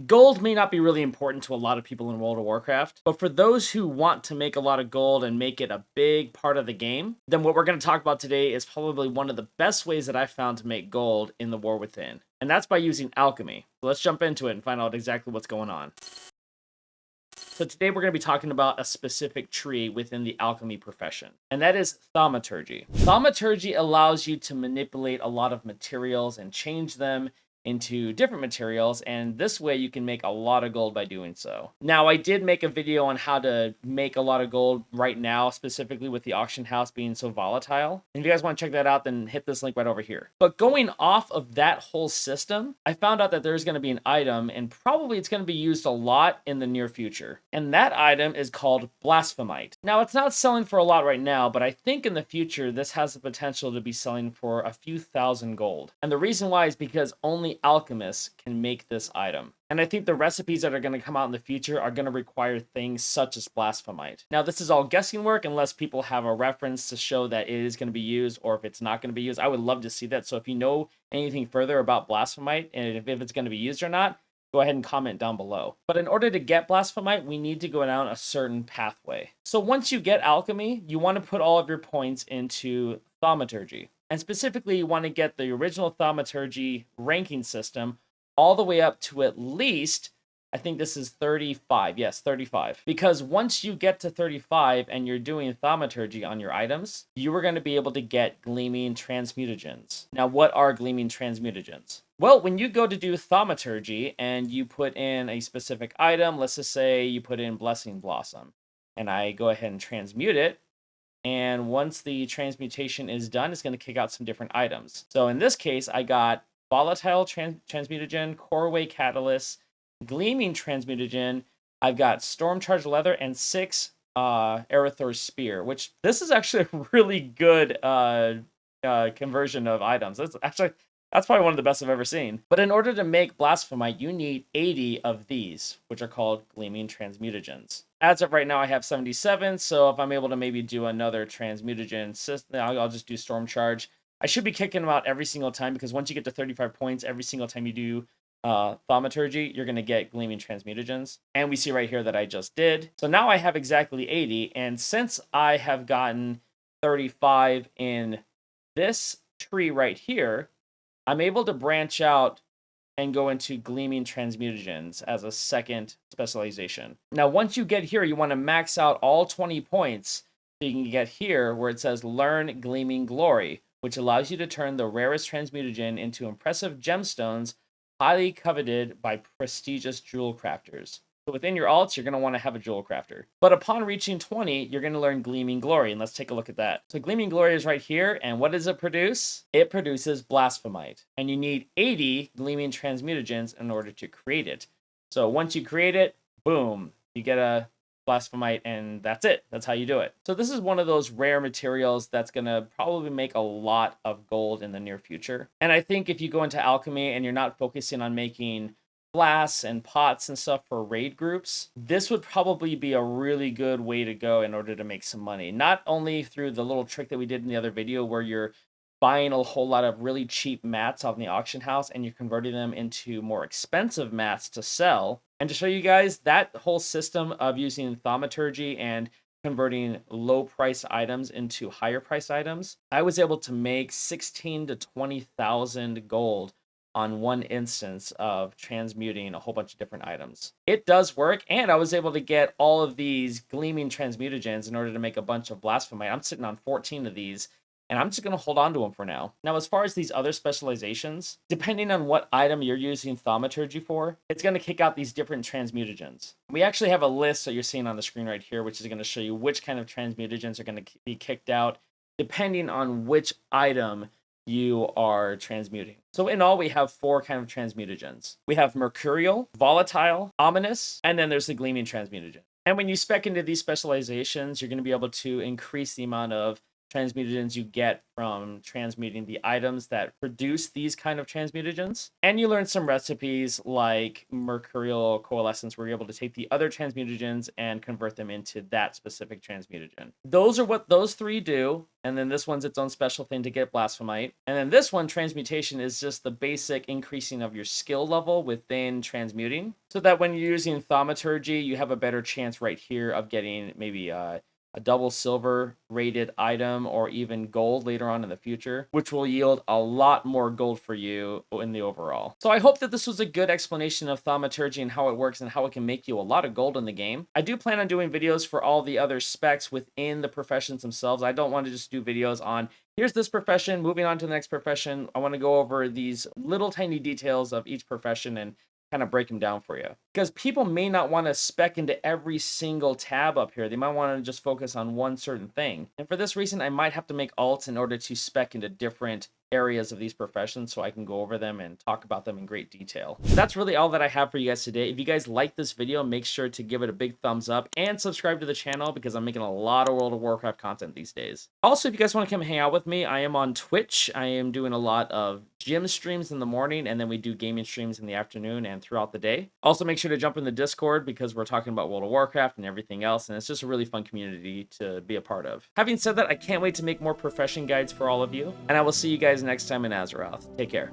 Gold may not be really important to a lot of people in World of Warcraft, but for those who want to make a lot of gold and make it a big part of the game, then what we're going to talk about today is probably one of the best ways that I found to make gold in the War Within, and that's by using alchemy. So let's jump into it and find out exactly what's going on. So today we're going to be talking about a specific tree within the alchemy profession, and that is thaumaturgy. Thaumaturgy allows you to manipulate a lot of materials and change them into different materials, and this way you can make a lot of gold by doing so. Now, I did make a video on how to make a lot of gold right now, specifically with the auction house being so volatile. And if you guys want to check that out, then hit this link right over here. But going off of that whole system, I found out that there's going to be an item, and probably it's going to be used a lot in the near future. And that item is called blasphemite. Now, it's not selling for a lot right now, but I think in the future, this has the potential to be selling for a few thousand gold. And the reason why is because only alchemists can make this item. And I think the recipes that are going to come out in the future are going to require things such as blasphemite. Now, this is all guessing work unless people have a reference to show that it is going to be used, or if it's not going to be used. I would love to see that. So if you know anything further about blasphemite and if it's going to be used or not, go ahead and comment down below. But in order to get blasphemite, we need to go down a certain pathway. So once you get alchemy, you want to put all of your points into thaumaturgy. And specifically, you want to get the original thaumaturgy ranking system all the way up to at least, I think this is 35. Yes, 35. Because once you get to 35 and you're doing thaumaturgy on your items, you are going to be able to get gleaming transmutagens. Now, what are gleaming transmutagens? Well, when you go to do thaumaturgy and you put in a specific item, let's just say you put in Blessing Blossom, and I go ahead and transmute it, and once the transmutation is done, it's going to kick out some different items. So in this case, I got Volatile transmutagen, Coreway Catalyst, Gleaming transmutagen. I've got Stormcharged Leather, and 6 Arathor Spear, which this is actually a really good conversion of items. That's probably one of the best I've ever seen. But in order to make blasphemite, you need 80 of these, which are called gleaming transmutagens. As of right now, I have 77, so if I'm able to maybe do another transmutagen system, I'll just do Stormcharge. I should be kicking them out every single time, because once you get to 35 points, every single time you do thaumaturgy, you're going to get gleaming transmutagens. And we see right here that I just did. So now I have exactly 80, and since I have gotten 35 in this tree right here, I'm able to branch out and go into gleaming transmutagens as a second specialization. Now, once you get here, you want to max out all 20 points so you can get here where it says Learn Gleaming Glory, which allows you to turn the rarest transmutagen into impressive gemstones highly coveted by prestigious jewel crafters. So within your alts, you're going to want to have a jewel crafter. But upon reaching 20, you're going to learn Gleaming Glory, and let's take a look at that. So Gleaming Glory is right here, and what does it produce? It produces blasphemite, and you need 80 Gleaming transmutagens in order to create it. So once you create it, boom, you get a blasphemite, and that's it. That's how you do it. So this is one of those rare materials that's going to probably make a lot of gold in the near future. And I think if you go into alchemy and you're not focusing on making flasks and pots and stuff for raid groups, this would probably be a really good way to go in order to make some money. Not only through the little trick that we did in the other video where you're buying a whole lot of really cheap mats off the auction house and you're converting them into more expensive mats to sell. And to show you guys that whole system of using thaumaturgy and converting low price items into higher price items, I was able to make 16 to 20,000 gold on one instance of transmuting a whole bunch of different items. It does work, and I was able to get all of these gleaming transmutagens in order to make a bunch of blasphemite. I'm sitting on 14 of these, and I'm just going to hold on to them for now. Now, as far as these other specializations, depending on what item you're using thaumaturgy for, it's going to kick out these different transmutagens. We actually have a list that you're seeing on the screen right here, which is going to show you which kind of transmutagens are going to be kicked out depending on which item you are transmuting. So in all, we have 4 kind of transmutagens. We have Mercurial, Volatile, Ominus, and then there's the Gleaming transmutagen. And when you spec into these specializations, you're going to be able to increase the amount of transmutagens you get from transmuting the items that produce these kind of transmutagens. And you learn some recipes like Mercurial coalescence, where you're able to take the other transmutagens and convert them into that specific transmutagen. Those are what those three do. And then this one's its own special thing to get blasphemite. And then this one, transmutation, is just the basic increasing of your skill level within transmuting, so that when you're using thaumaturgy, you have a better chance right here of getting maybe a double silver rated item or even gold later on in the future, which will yield a lot more gold for you in the overall. So I hope that this was a good explanation of thaumaturgy and how it works and how it can make you a lot of gold in the game. I do plan on doing videos for all the other specs within the professions themselves. I don't want to just do videos on here's this profession, moving on to the next profession. I want to go over these little tiny details of each profession and kind of break them down for you, because people may not want to spec into every single tab up here. They might want to just focus on one certain thing. And for this reason, I might have to make alts in order to spec into different areas of these professions so I can go over them and talk about them in great detail. That's really all that I have for you guys today. If you guys like this video, make sure to give it a big thumbs up and subscribe to the channel, because I'm making a lot of World of Warcraft content these days. Also, if you guys want to come hang out with me, I am on Twitch. I am doing a lot of gym streams in the morning, and then we do gaming streams in the afternoon and throughout the day. Also, make sure to jump in the Discord, because we're talking about World of Warcraft and everything else, and it's just a really fun community to be a part of. Having said that, I can't wait to make more profession guides for all of you, and I will see you guys next time in Azeroth. Take care.